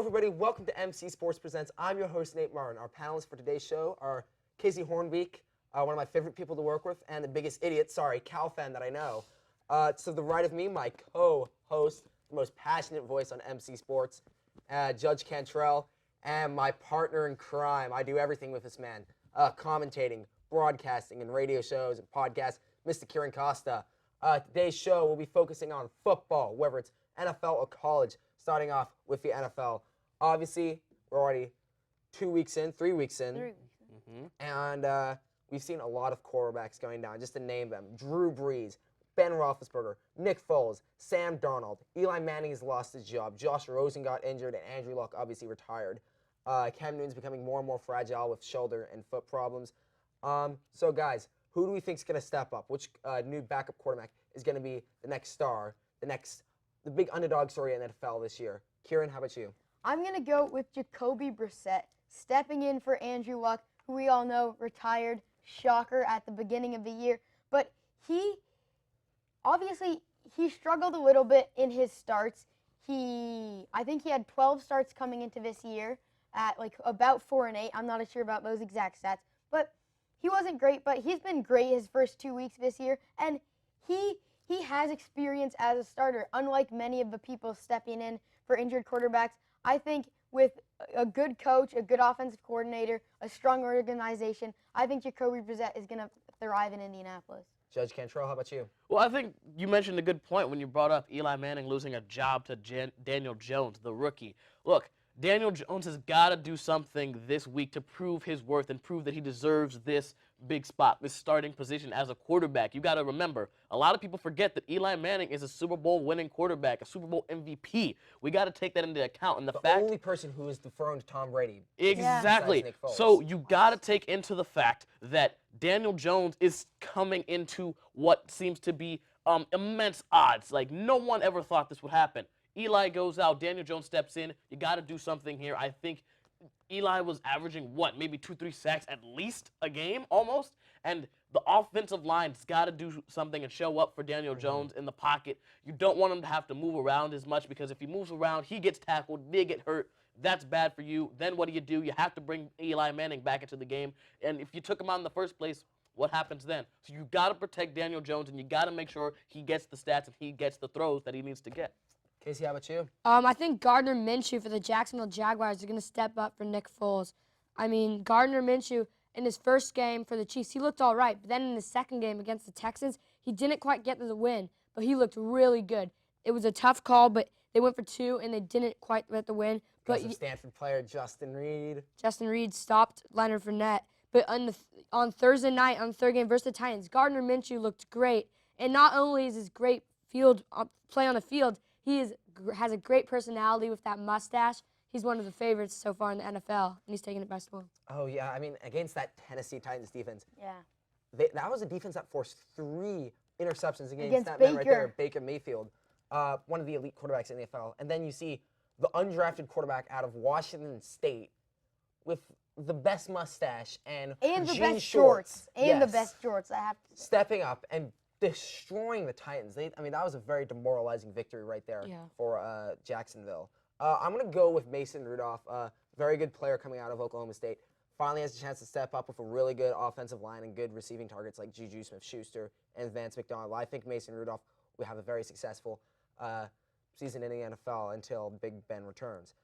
everybody. Welcome to MC Sports Presents. I'm your host, Nate Martin. Our panelists for today's show are Casey Hornbeek, one of my favorite people to work with, and the biggest idiot, Cal fan that I know. To the right of me, my co-host, the most passionate voice on MC Sports, Judge Cantrell, and my partner in crime. I do everything with this man, commentating, broadcasting, and radio shows and podcasts, Mr. Kieran Costa. Today's show will be focusing on football, whether it's NFL or college, starting off with the NFL. Obviously, we're already 3 weeks in. And we've seen a lot of quarterbacks going down, just to name them. Drew Brees, Ben Roethlisberger, Nick Foles, Sam Darnold, Eli Manning has lost his job, Josh Rosen got injured, and Andrew Luck obviously retired. Cam Newton's becoming more and more fragile with shoulder and foot problems. So guys, who do we think is going to step up? Which new backup quarterback is going to be the next star, the big underdog story in the NFL this year? Kieran, how about you? I'm going to go with Jacoby Brissett, stepping in for Andrew Luck, who we all know retired, shocker, at the beginning of the year. But he struggled a little bit in his starts. I think he had 12 starts coming into this year at like about 4-8. I'm not sure about those exact stats, but he wasn't great. But he's been great his first 2 weeks this year, and he has experience as a starter, unlike many of the people stepping in for injured quarterbacks. I think with a good coach, a good offensive coordinator, a strong organization, I think Jacoby Brissett is going to thrive in Indianapolis. Judge Cantrell, how about you? Well, I think you mentioned a good point when you brought up Eli Manning losing a job to Daniel Jones, the rookie. Look, Daniel Jones has got to do something this week to prove his worth and prove that he deserves this big spot, this starting position as a quarterback. You got to remember, a lot of people forget that Eli Manning is a Super Bowl winning quarterback, a Super Bowl MVP. We got to take that into account. And the only person who is dethroned Tom Brady. Exactly. So you got to take into the fact that Daniel Jones is coming into what seems to be immense odds. Like, no one ever thought this would happen. Eli goes out, Daniel Jones steps in. You got to do something here. I think Eli was averaging, maybe 2-3 sacks at least a game, almost. And the offensive line's got to do something and show up for Daniel Jones in the pocket. You don't want him to have to move around as much, because if he moves around, he gets tackled, they get hurt. That's bad for you. Then what do? You have to bring Eli Manning back into the game. And if you took him out in the first place, what happens then? So you got to protect Daniel Jones, and you got to make sure he gets the stats and he gets the throws that he needs to get. Casey, how about you? I think Gardner Minshew for the Jacksonville Jaguars is going to step up for Nick Foles. I mean, Gardner Minshew, in his first game for the Chiefs, he looked all right. But then in the second game against the Texans, he didn't quite get the win, but he looked really good. It was a tough call, but they went for 2, and they didn't quite get the win. But Stanford player Justin Reed. Justin Reed stopped Leonard Fournette. But on Thursday night, on the third game versus the Titans, Gardner Minshew looked great. And not only is his great play on the field, he has a great personality with that mustache. He's one of the favorites so far in the NFL, and he's taking it by storm. Oh, yeah. I mean, against that Tennessee Titans defense. Yeah. That was a defense that forced 3 interceptions against that Baker. man right there, Baker Mayfield, one of the elite quarterbacks in the NFL. And then you see the undrafted quarterback out of Washington State with the best mustache and the jean best shorts. Yes. The best shorts, I have to say. Stepping up and destroying the Titans. That was a very demoralizing victory right there for Jacksonville. I'm going to go with Mason Rudolph, very good player coming out of Oklahoma State. Finally has a chance to step up with a really good offensive line and good receiving targets like Juju Smith-Schuster and Vance McDonald. I think Mason Rudolph will have a very successful season in the NFL until Big Ben returns.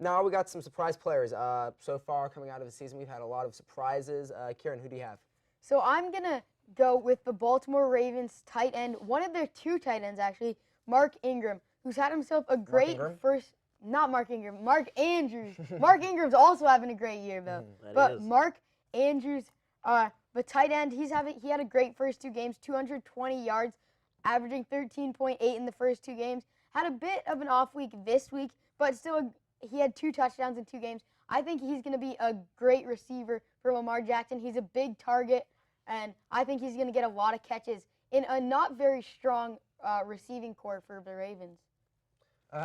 Now we got some surprise players. So far coming out of the season, we've had a lot of surprises. Kieran, who do you have? So I'm going to go with the Baltimore Ravens tight end, one of their 2 tight ends actually, Mark Ingram, who's had himself a great Mark Andrews. Mark Ingram's also having a great year though. Mark Andrews, the tight end, he had a great first 2 games, 220 yards, averaging 13.8 in the first 2 games. Had a bit of an off week this week, but still he had 2 touchdowns in 2 games. I think he's going to be a great receiver for Lamar Jackson. He's a big target, and I think he's going to get a lot of catches in a not very strong receiving core for the Ravens.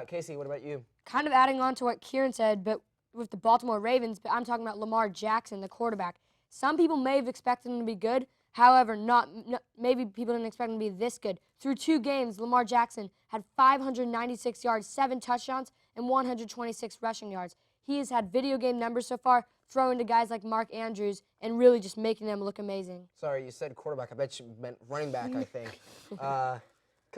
Casey, what about you? Kind of adding on to what Kieran said, but with the Baltimore Ravens, but I'm talking about Lamar Jackson, the quarterback. Some people may have expected him to be good. However, maybe people didn't expect him to be this good. Through 2 games, Lamar Jackson had 596 yards, 7 touchdowns, and 126 rushing yards. He has had video game numbers so far, throwing to guys like Mark Andrews and really just making them look amazing. Sorry, you said quarterback. I bet you meant running back, I think.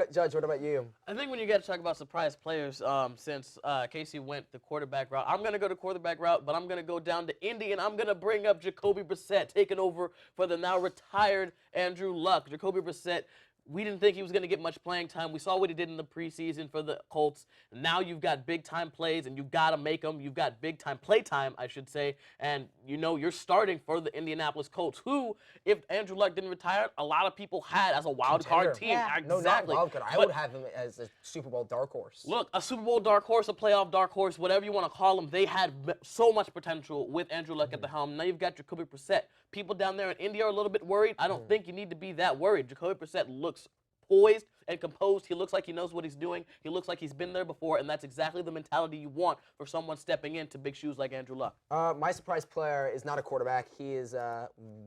Judge, what about you? I think when you got to talk about surprise players, since Casey went the quarterback route, I'm going to go the quarterback route, but I'm going to go down to Indy, and I'm going to bring up Jacoby Brissett, taking over for the now retired Andrew Luck. Jacoby Brissett, we didn't think he was going to get much playing time. We saw what he did in the preseason for the Colts. Now you've got big-time plays, and you've got to make them. You've got big-time play time, I should say. And, you know, you're starting for the Indianapolis Colts, who, if Andrew Luck didn't retire, a lot of people had as a wild card team. Yeah. No, not Exactly. wild card. I would have him as a Super Bowl dark horse. Look, a Super Bowl dark horse, a playoff dark horse, whatever you want to call them, they had so much potential with Andrew Luck at the helm. Now you've got Jacoby Brissett. People down there in Indy are a little bit worried. I don't think you need to be that worried. Jacoby Brissett looks poised and composed. He looks like he knows what he's doing. He looks like he's been there before, and that's exactly the mentality you want for someone stepping into big shoes like Andrew Luck. My surprise player is not a quarterback. He is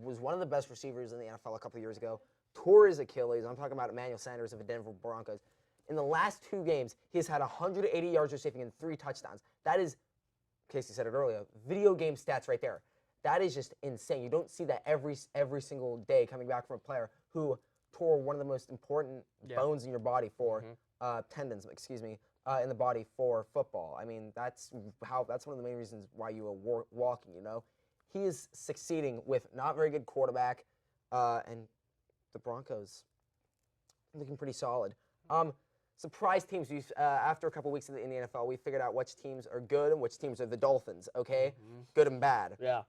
was one of the best receivers in the NFL a couple of years ago. Tore his Achilles. I'm talking about Emmanuel Sanders of the Denver Broncos. In the last 2 games, he has had 180 yards receiving and 3 touchdowns. That is, Casey said it earlier, video game stats right there. That is just insane. You don't see that every single day coming back from a player who tore one of the most important bones in your body for tendons, in the body for football. I mean, that's one of the main reasons why you are walking. You know, he is succeeding with not very good quarterback, and the Broncos looking pretty solid. Surprise teams. After a couple weeks in the NFL, we figured out which teams are good and which teams are the Dolphins. Okay, good and bad. Yeah.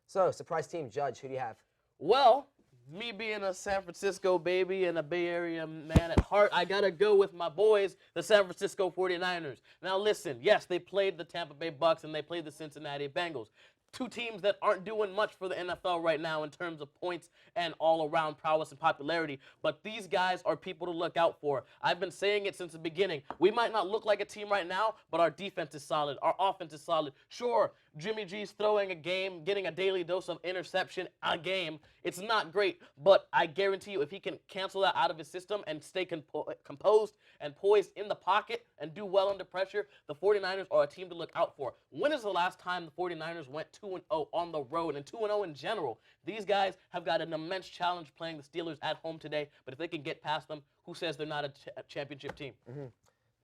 So surprise team, Judge. Who do you have? Well, me being a San Francisco baby and a Bay Area man at heart, I got to go with my boys, the San Francisco 49ers. Now listen, yes, they played the Tampa Bay Bucks and they played the Cincinnati Bengals. 2 teams that aren't doing much for the NFL right now in terms of points and all-around prowess and popularity. But these guys are people to look out for. I've been saying it since the beginning. We might not look like a team right now, but our defense is solid. Our offense is solid. Sure, Jimmy G's throwing a game, getting a daily dose of interception a game. It's not great, but I guarantee you if he can cancel that out of his system and stay composed and poised in the pocket and do well under pressure, the 49ers are a team to look out for. When is the last time the 49ers went 2-0 on the road and 2-0 in general? These guys have got an immense challenge playing the Steelers at home today, but if they can get past them, who says they're not a championship team?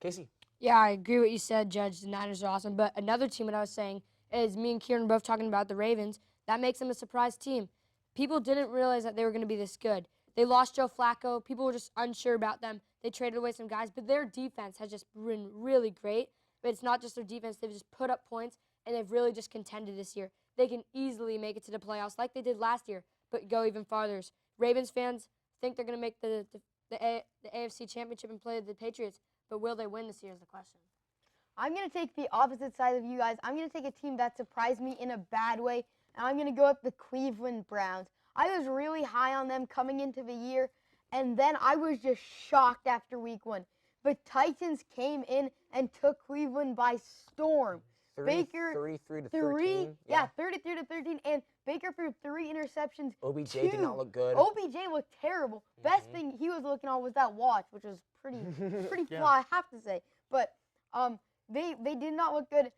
Casey? Yeah, I agree with what you said, Judge. The Niners are awesome. But another team that I was saying is me and Kieran both talking about the Ravens. That makes them a surprise team. People didn't realize that they were going to be this good. They lost Joe Flacco. People were just unsure about them. They traded away some guys. But their defense has just been really great. But it's not just their defense. They've just put up points, and they've really just contended this year. They can easily make it to the playoffs like they did last year, but go even farther. Ravens fans think they're going to make the AFC Championship and play the Patriots, but will they win this year is the question. I'm going to take the opposite side of you guys. I'm going to take a team that surprised me in a bad way, and I'm going to go with the Cleveland Browns. I was really high on them coming into the year, and then I was just shocked after week 1. The Titans came in and took Cleveland by storm. Baker 33 to 13. 33 to 13, and Baker threw 3 interceptions. OBJ did not look good. OBJ looked terrible. Best thing he was looking on was that watch, which was pretty flaw, I have to say. But they did not look good.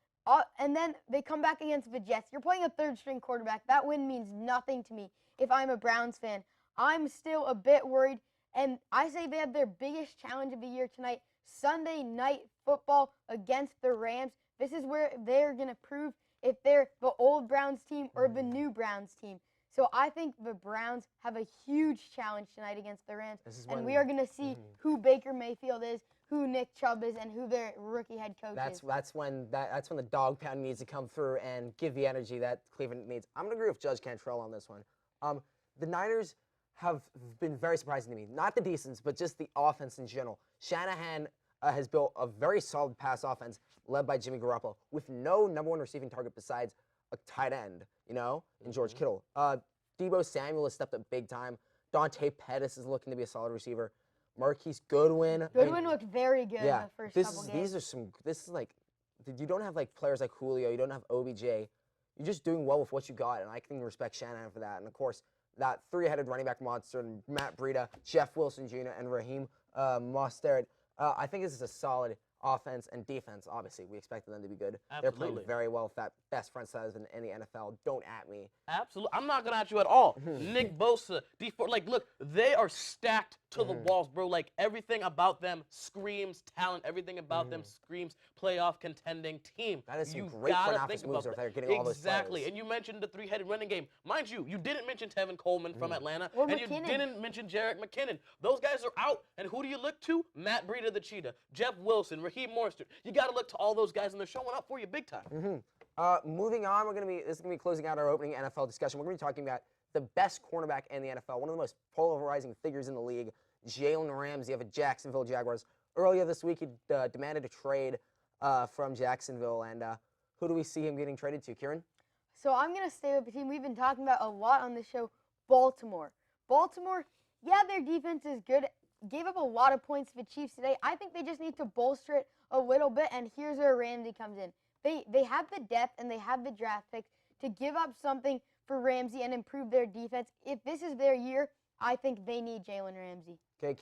And then they come back against the Jets. You're playing a 3rd-string quarterback. That win means nothing to me if I'm a Browns fan. I'm still a bit worried, and I say they have their biggest challenge of the year tonight, Sunday Night Football against the Rams. This is where they're going to prove if they're the old Browns team or the new Browns team. So I think the Browns have a huge challenge tonight against the Rams, and we are going to see who Baker Mayfield is, who Nick Chubb is, and who their rookie head coach is. That's when the dog pound needs to come through and give the energy that Cleveland needs. I'm going to agree with Judge Cantrell on this one. The Niners have been very surprising to me. Not the defense, but just the offense in general. Shanahan has built a very solid pass offense led by Jimmy Garoppolo with no number 1 receiving target besides a tight end, in George Kittle. Deebo Samuel has stepped up big time. Dante Pettis is looking to be a solid receiver. Marquise Goodwin. Goodwin looked very good in the first couple games. You don't have players like Julio. You don't have OBJ. You're just doing well with what you got, and I can respect Shanahan for that. And, of course, that 3-headed running back monster, Matt Breida, Jeff Wilson Jr., and Raheem Mostert. I think this is a solid offense and defense. Obviously, we expected them to be good. Absolutely. They're playing very well with that best front seven in the NFL. Don't at me. Absolutely. I'm not going to at you at all. Nick Bosa, D4, like, look, they are stacked to the walls, bro. Like, everything about them screams talent. Everything about them screams playoff contending team. That is some you great front gotta office think moves about if they're that. getting all those Exactly. players. And you mentioned the three-headed running game. Mind you, you didn't mention Tevin Coleman from Atlanta. Or and you McKinnon. didn't mention Jerick McKinnon. Those guys are out. And who do you look to? Matt Breida, the Cheetah. Jeff Wilson, Raheem Mostert. You got to look to all those guys, and they're showing up for you big time. Moving on, this is going to be closing out our opening NFL discussion. We're going to be talking about the best cornerback in the NFL, one of the most polarizing figures in the league, Jalen Ramsey of the Jacksonville Jaguars. Earlier this week, he demanded a trade from Jacksonville, and who do we see him getting traded to, Kieran? So I'm going to stay with the team we've been talking about a lot on this show, Baltimore. Baltimore, yeah, their defense is good. Gave up a lot of points to the Chiefs today. I think they just need to bolster it a little bit, and here's where Ramsey comes in. They have the depth and they have the draft picks to give up something for Ramsey and improve their defense. If this is their year, I think they need Jalen Ramsey. Okay,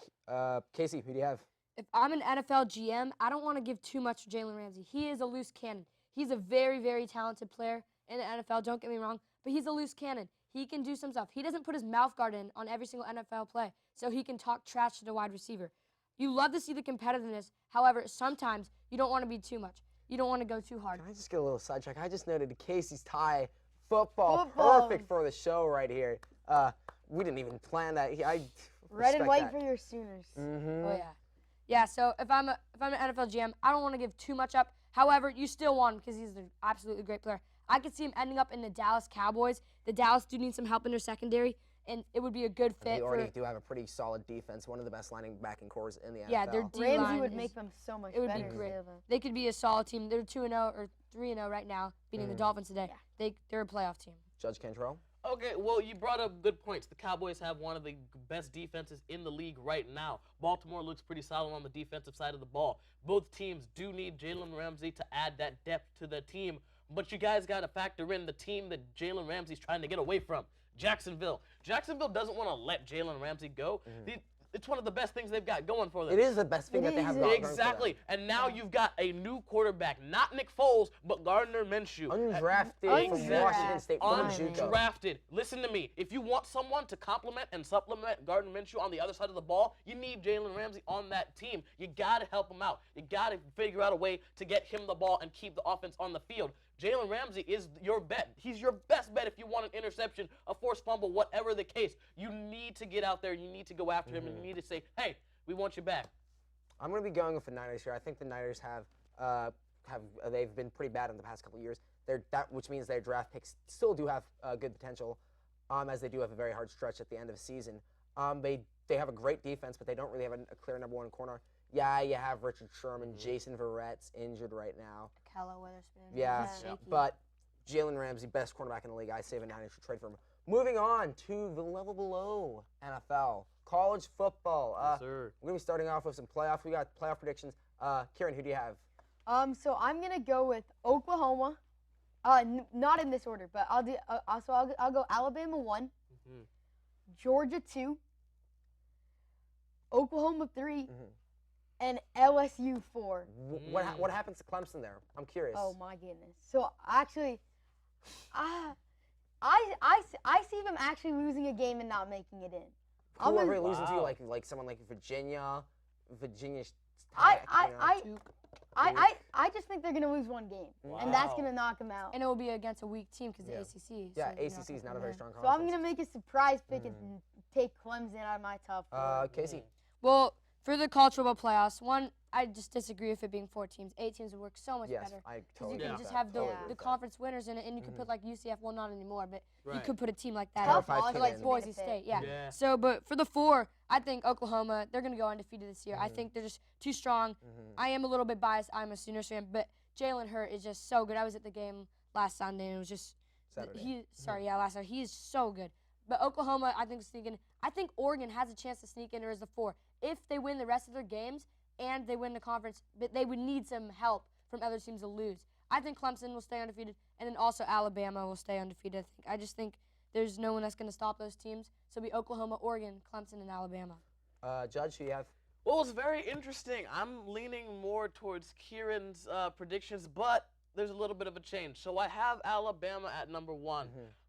Casey, who do you have? If I'm an NFL GM, I don't want to give too much to Jalen Ramsey. He is a loose cannon. He's a very, very talented player in the NFL, don't get me wrong, but he's a loose cannon. He can do some stuff. He doesn't put his mouth guard in on every single NFL play, so he can talk trash to the wide receiver. You love to see the competitiveness. However, sometimes you don't want to be too much. You don't want to go too hard. Can I just get a little sidetrack? I just noted Casey's tie football. Perfect for the show right here. We didn't even plan that. Red and white for your Sooners. Oh, yeah. Yeah, so if I'm an NFL GM, I don't want to give too much up. However, you still want him because he's an absolutely great player. I could see him ending up in the Dallas Cowboys. The Dallas do need some help in their secondary, and it would be a good fit. They already do have a pretty solid defense, one of the best lining backing cores in the NFL. Yeah, their D-line Ramsey would make them so much better. It would be great. They could be a solid team. They're 2-0 or 3-0 right now, beating the Dolphins today. Yeah. They're a playoff team. Judge Cantrell? Okay, well, you brought up good points. The Cowboys have one of the best defenses in the league right now. Baltimore looks pretty solid on the defensive side of the ball. Both teams do need Jalen Ramsey to add that depth to the team, but you guys got to factor in the team that Jalen Ramsey's trying to get away from, Jacksonville. Jacksonville doesn't want to let Jalen Ramsey go. It's one of the best things they've got going for them. It is the best thing that they have going for them. Exactly. And now you've got a new quarterback, not Nick Foles, but Gardner Minshew. Undrafted from Washington State. Undrafted. Listen to me. If you want someone to complement and supplement Gardner Minshew on the other side of the ball, you need Jalen Ramsey on that team. You got to help him out. You got to figure out a way to get him the ball and keep the offense on the field. Jalen Ramsey is your bet. He's your best bet if you want an interception, a forced fumble, whatever the case. You need to get out there. You need to go after him, and you need to say, hey, we want you back. I'm going to be going with the Niners here. I think the Niners they've been pretty bad in the past couple of years. Which means their draft picks still do have good potential, as they do have a very hard stretch at the end of the season. They have a great defense, but they don't really have a clear number one corner. Yeah, you have Richard Sherman, Jason Verrett's injured right now. Kello Witherspoon. Yeah, but Jalen Ramsey, best cornerback in the league. I say the Niners should trade for him. Moving on to the level below NFL, college football. Yes, sir. We're going to be starting off with some playoffs. We got playoff predictions. Kieran, who do you have? So I'm gonna go with Oklahoma. Not in this order, but I'll go Alabama 1, Georgia 2, Oklahoma 3, and LSU 4. What happens to Clemson there? I'm curious. Oh my goodness. So actually, I see them actually losing a game and not making it in. Who are they losing to? Like someone like Virginia. I just think they're gonna lose one game, and that's gonna knock them out. And it will be against a weak team because the ACC. Yeah, so ACC is not a very strong So conference. I'm gonna make a surprise pick and take Clemson out of my top 4. Casey. Well, for the college football playoffs, I just disagree with it being 4 teams. 8 teams would work so much better. Yes, I Because totally you agree can with just that. have Totally agree the with that. conference winners in it, and you could put like UCF, well, not anymore, but you could put a team like that Power up, five like team. Boise State. Yeah. So, but for the 4, I think Oklahoma, they're going to go undefeated this year. I think they're just too strong. I am a little bit biased. I'm a Sooners fan, but Jalen Hurt is just so good. I was at the game last Sunday, and it was just Saturday. Last Saturday. He is so good. But Oklahoma, I think, is sneaking. I think Oregon has a chance to sneak in or as the 4 if they win the rest of their games and they win the conference. But they would need some help from other teams to lose. I think Clemson will stay undefeated, and then also Alabama will stay undefeated. I just think there's no one that's going to stop those teams. So it'll be Oklahoma, Oregon, Clemson, and Alabama. Judge, who you have? Well, it's very interesting. I'm leaning more towards Kieran's predictions, but there's a little bit of a change. So I have Alabama at number 1.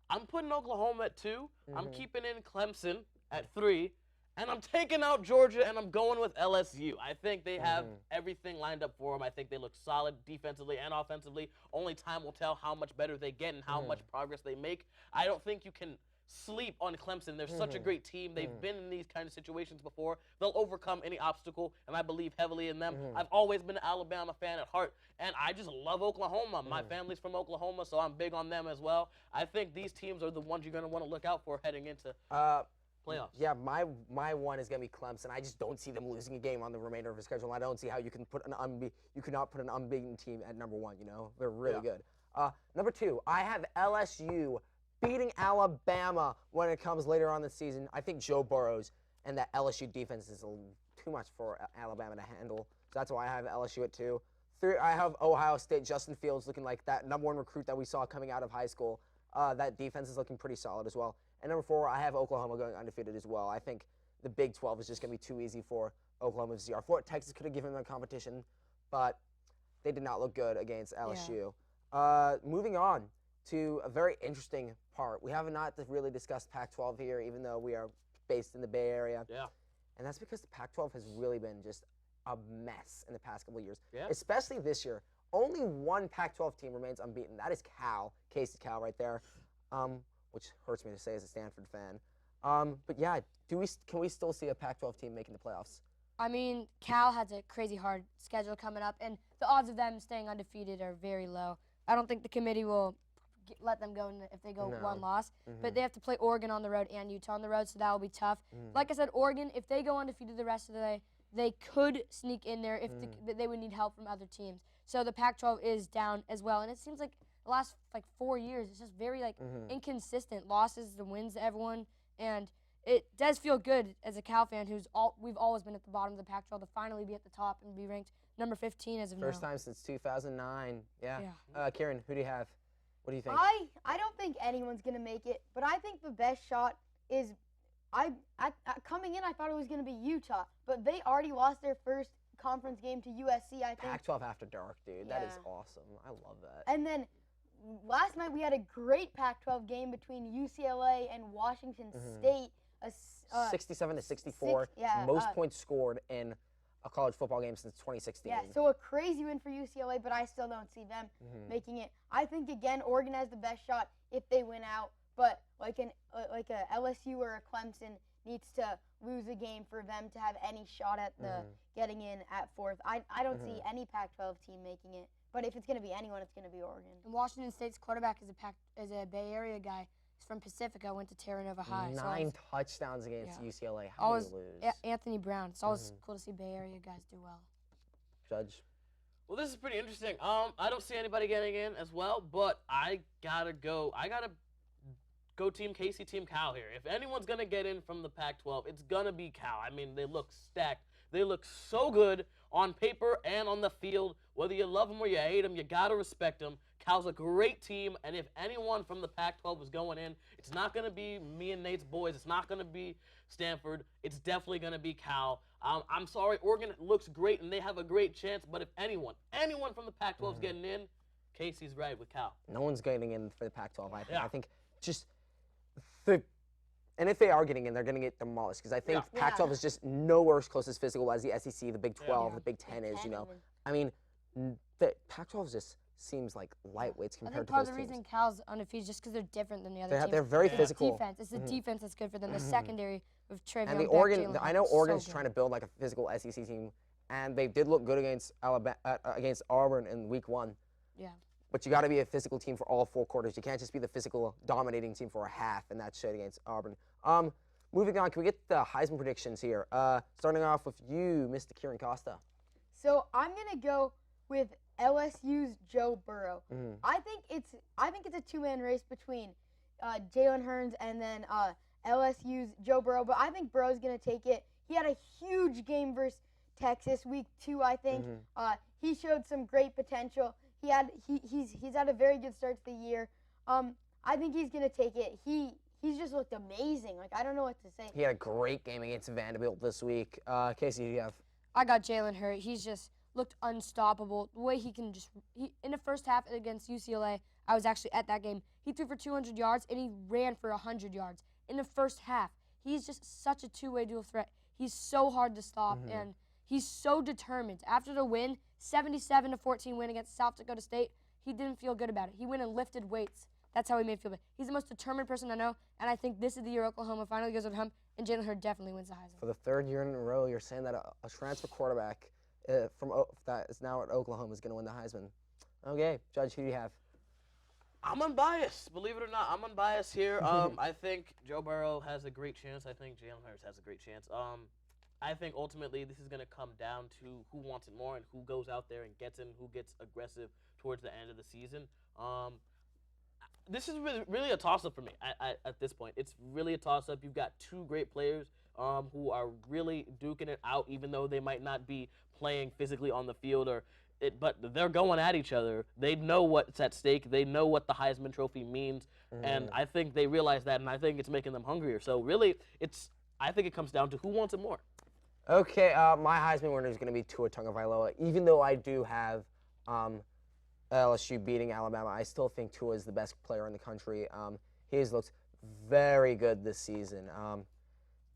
I'm putting Oklahoma at 2. I'm keeping in Clemson at 3. And I'm taking out Georgia, and I'm going with LSU. I think they have everything lined up for them. I think they look solid defensively and offensively. Only time will tell how much better they get and how much progress they make. I don't think you can sleep on Clemson. They're such a great team. They've been in these kind of situations before. They'll overcome any obstacle, and I believe heavily in them. I've always been an Alabama fan at heart, and I just love Oklahoma. My family's from Oklahoma, so I'm big on them as well. I think these teams are the ones you're going to want to look out for heading into playoffs. Yeah, my one is gonna be Clemson. I just don't see them losing a game on the remainder of the schedule. I don't see how you can put you could not put an unbeaten team at number 1. You know, they're really good. Number 2, I have LSU beating Alabama when it comes later on this season. I think Joe Burrows and that LSU defense is too much for Alabama to handle. So that's why I have LSU at 2. 3, I have Ohio State. Justin Fields looking like that number 1 recruit that we saw coming out of high school. That defense is looking pretty solid as well. And number 4, I have Oklahoma going undefeated as well. I think the Big 12 is just going to be too easy for Oklahoma this year. Texas could have given them a competition, but they did not look good against LSU. Moving on to a very interesting part. We have not really discussed Pac-12 here, even though we are based in the Bay Area. Yeah. And that's because the Pac-12 has really been just a mess in the past couple of years, Yeah. especially this year. Only one Pac-12 team remains unbeaten. That is Cal, Casey Cal right there, which hurts me to say as a Stanford fan. But yeah, can we still see a Pac-12 team making the playoffs? I mean, Cal has a crazy hard schedule coming up, and the odds of them staying undefeated are very low. I don't think the committee will let them go if they go one loss. But they have to play Oregon on the road and Utah on the road, so that will be tough. Like I said, Oregon, if they go undefeated the rest of the way, they could sneak in there if they would need help from other teams. So the Pac-12 is down as well, and it seems like the last 4 years it's just very inconsistent losses, the wins to everyone, and it does feel good as a Cal fan we've always been at the bottom of the Pac-12 to finally be at the top and be ranked number 15 as of now. First time since 2009. Yeah. Kieran, who do you have? What do you think? I don't think anyone's going to make it, but I think the best shot is coming in, I thought it was going to be Utah, but they already lost their first conference game to USC, I think. Pac-12 after dark, dude. That is awesome. I love that. And then last night we had a great Pac-12 game between UCLA and Washington State. 67 to 64. Most points scored in a college football game since 2016. Yeah, so a crazy win for UCLA, but I still don't see them making it. I think, again, Oregon has the best shot if they win out, but like a LSU or a Clemson needs to lose a game for them to have any shot at the getting in at 4th. I don't see any Pac-12 team making it, but if it's going to be anyone, it's going to be Oregon. And Washington State's quarterback is a Bay Area guy. He's from Pacifica, went to Terra Nova High. 9 touchdowns against UCLA. How do you lose? Anthony Brown. It's always cool to see Bay Area guys do well. Judge? Well, this is pretty interesting. I don't see anybody getting in as well, but I gotta go Team Casey, Team Cal here. If anyone's gonna get in from the Pac-12, it's gonna be Cal. I mean, they look stacked. They look so good on paper and on the field. Whether you love them or you hate them, you gotta respect them. Cal's a great team, and if anyone from the Pac-12 is going in, it's not going to be me and Nate's boys. It's not going to be Stanford. It's definitely going to be Cal. I'm sorry, Oregon looks great, and they have a great chance, but if anyone from the Pac-12 is getting in, Casey's right with Cal. No one's getting in for the Pac-12, I think. I think just and if they are getting in, they're going to get demolished, because I think Pac-12 is just nowhere as close as physical as the SEC, the Big 12, the Big 10 is, you know. I mean, the Pac-12 just seems like lightweights compared to those teams. I think part of the reason Cal's undefeated is just because they're different than the other teams. They're very physical. It's the defense that's good for them. The secondary with Travion and the Beck, Oregon, I know Oregon's trying to build like a physical SEC team, and they did look good against against Auburn in Week 1. Yeah. But you got to be a physical team for all 4 quarters. You can't just be the physical dominating team for a half, and that showed against Auburn. Moving on, can we get the Heisman predictions here? Starting off with you, Mr. Kieran Costa. So I'm gonna go with LSU's Joe Burrow. I think it's a 2-man race between Jalen Hurns and then LSU's Joe Burrow, but I think Burrow's gonna take it. He had a huge game versus Texas Week 2, I think. He showed some great potential. He's had a very good start to the year. I think he's gonna take it. He's just looked amazing. Like, I don't know what to say. He had a great game against Vanderbilt this week. Casey, who do you have? I got Jalen Hurt. He's just looked unstoppable. The way he can in the first half against UCLA, I was actually at that game. He threw for 200 yards, and he ran for 100 yards in the first half. He's just such a two-way dual threat. He's so hard to stop, and he's so determined. After the win, 77-14 win against South Dakota State, he didn't feel good about it. He went and lifted weights. That's how he made me feel good. He's the most determined person I know, and I think this is the year Oklahoma finally goes at home, and Jalen Hurts definitely wins the Heisman. For the third year in a row, you're saying that a transfer quarterback that is now at Oklahoma is going to win the Heisman. Okay, Judge, who do you have? I'm unbiased. Believe it or not, I'm unbiased here. I think Joe Burrow has a great chance. I think Jalen Hurts has a great chance. I think ultimately this is going to come down to who wants it more and who goes out there and gets it and who gets aggressive towards the end of the season. This is really a toss-up for me at this point. It's really a toss-up. You've got two great players who are really duking it out, even though they might not be playing physically on the field, but they're going at each other. They know what's at stake. They know what the Heisman Trophy means, and I think they realize that, and I think it's making them hungrier. So really, I think it comes down to who wants it more. Okay, my Heisman winner is going to be Tua Tagovailoa. Even though I do have LSU beating Alabama, I still think Tua is the best player in the country. He has looked very good this season.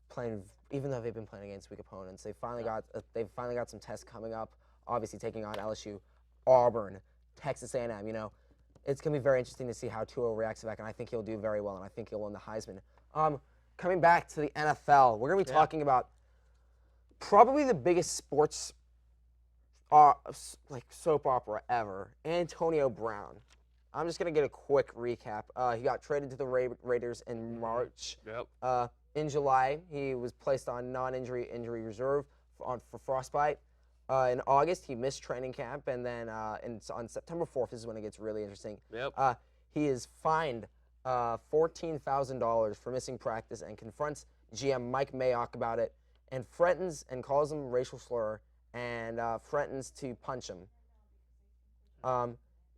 Playing, even though they've been playing against weak opponents, they've finally got some tests coming up. Obviously, taking on LSU, Auburn, Texas A&M. You know, it's gonna be very interesting to see how Tua reacts back, and I think he'll do very well, and I think he'll win the Heisman. Coming back to the NFL, we're gonna be talking about probably the biggest sports soap opera ever, Antonio Brown. I'm just going to get a quick recap. He got traded to the Raiders in March. Yep. In July, he was placed on non-injury injury reserve for frostbite. In August, he missed training camp, and then on September 4th, this is when it gets really interesting. Yep. He is fined $14,000 for missing practice and confronts GM Mike Mayock about it, and threatens and calls him a racial slur, and threatens to punch him.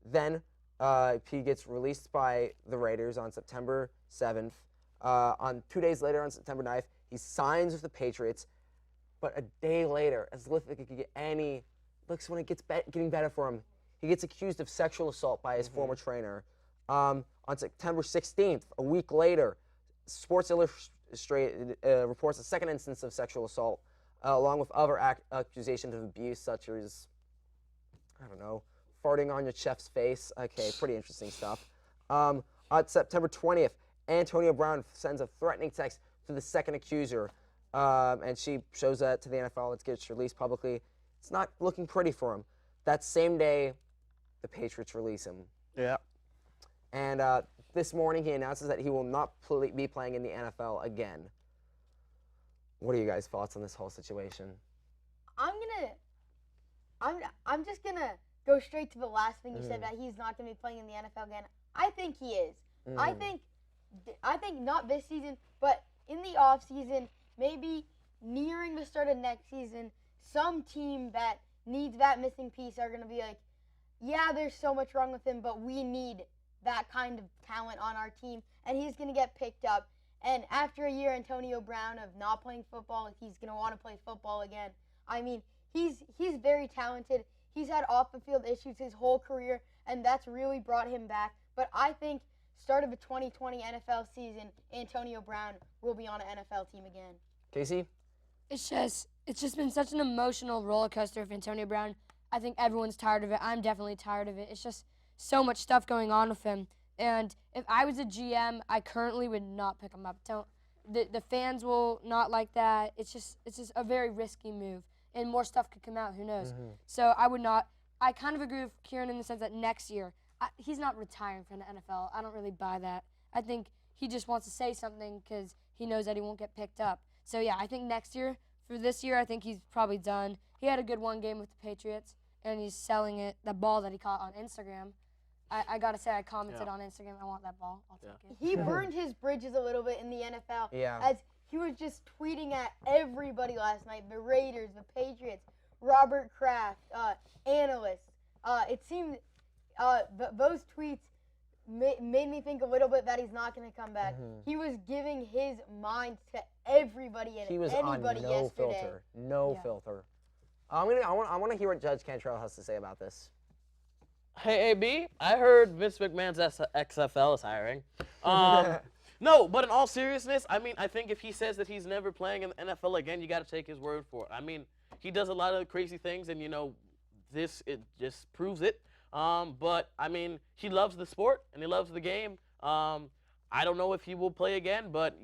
Then he gets released by the Raiders on September 7th. On 2 days later, on September 9th, he signs with the Patriots. But a day later, as if it could get any, looks when it gets getting better for him, he gets accused of sexual assault by his former trainer. On September 16th, a week later, Sports Illustrated reports a second instance of sexual assault, along with other accusations of abuse, such as, I don't know, farting on your chef's face. Okay, pretty interesting stuff. On September 20th, Antonio Brown sends a threatening text to the second accuser, and she shows that to the NFL. It gets released publicly. It's not looking pretty for him. That same day, the Patriots release him. Yeah. And this morning, he announces that he will not be playing in the NFL again. What are you guys' thoughts on this whole situation? I'm just gonna go straight to the last thing you said, that he's not gonna be playing in the NFL again. I think he is. I think not this season, but in the off season, maybe nearing the start of next season, some team that needs that missing piece are gonna be like, yeah, there's so much wrong with him, but we need that kind of talent on our team, and he's going to get picked up. And after a year, Antonio Brown, of not playing football, he's going to want to play football again. I mean, he's very talented. He's had off-the-field issues his whole career, and that's really brought him back. But I think start of the 2020 NFL season, Antonio Brown will be on an NFL team again. Casey? It's just been such an emotional roller coaster for Antonio Brown. I think everyone's tired of it. I'm definitely tired of it. It's just so much stuff going on with him. And if I was a GM, I currently would not pick him up. The fans will not like that. It's just a very risky move. And more stuff could come out. Who knows? So I would not. I kind of agree with Kieran in the sense that next year, he's not retiring from the NFL. I don't really buy that. I think he just wants to say something because he knows that he won't get picked up. So, yeah, I think next year, for this year, I think he's probably done. He had a good one game with the Patriots, and he's selling it, the ball that he caught on Instagram. I got to say, I commented on Instagram, I want that ball. I'll take it. He burned his bridges a little bit in the NFL. Yeah. As he was just tweeting at everybody last night, the Raiders, the Patriots, Robert Kraft, analysts. It seemed those tweets made me think a little bit that he's not going to come back. He was giving his mind to everybody and he was anybody on no yesterday. filter. No filter. I want to hear what Judge Cantrell has to say about this. Hey, AB, I heard Vince McMahon's XFL is hiring. No, but in all seriousness, I mean, I think if he says that he's never playing in the NFL again, you got to take his word for it. I mean, he does a lot of crazy things, and, it just proves it. But, I mean, he loves the sport, and he loves the game. I don't know if he will play again, but,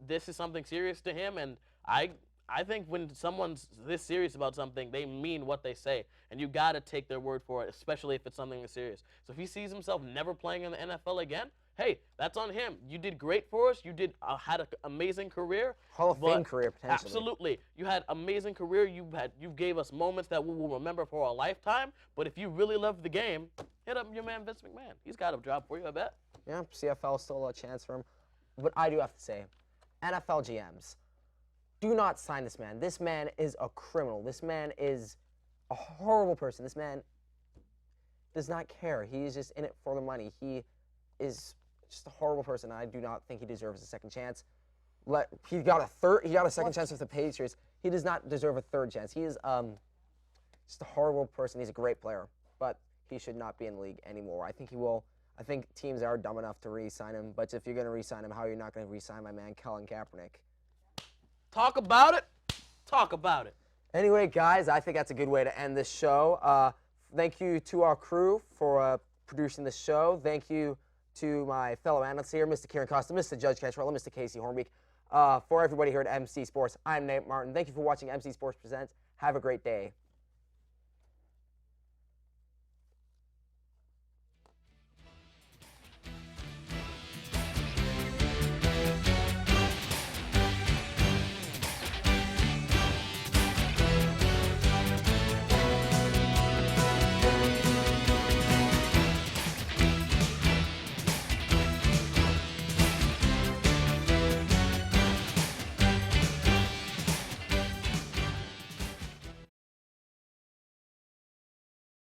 this is something serious to him, and I think when someone's this serious about something, they mean what they say, and you got to take their word for it, especially if it's something that's serious. So if he sees himself never playing in the NFL again, hey, that's on him. You did great for us. You had an amazing career. Hall of Fame career, potentially. Absolutely. You had amazing career. You gave us moments that we will remember for a lifetime. But if you really love the game, hit up your man Vince McMahon. He's got a job for you, I bet. Yeah, CFL still a chance for him. But I do have to say, NFL GMs, do not sign this man. This man is a criminal. This man is a horrible person. This man does not care. He is just in it for the money. He is just a horrible person. I do not think he deserves a second chance. He got a second chance with the Patriots. He does not deserve a third chance. He is just a horrible person. He's a great player, but he should not be in the league anymore. I think teams are dumb enough to re-sign him, but if you're going to re-sign him, how are you not going to re-sign my man Colin Kaepernick? Talk about it. Talk about it. Anyway, guys, I think that's a good way to end this show. Thank you to our crew for producing this show. Thank you to my fellow analysts here, Mr. Kieran Costa, Mr. Judge Cantrell, and Mr. Casey Hornbeek. For everybody here at MC Sports, I'm Nate Martin. Thank you for watching MC Sports Presents. Have a great day.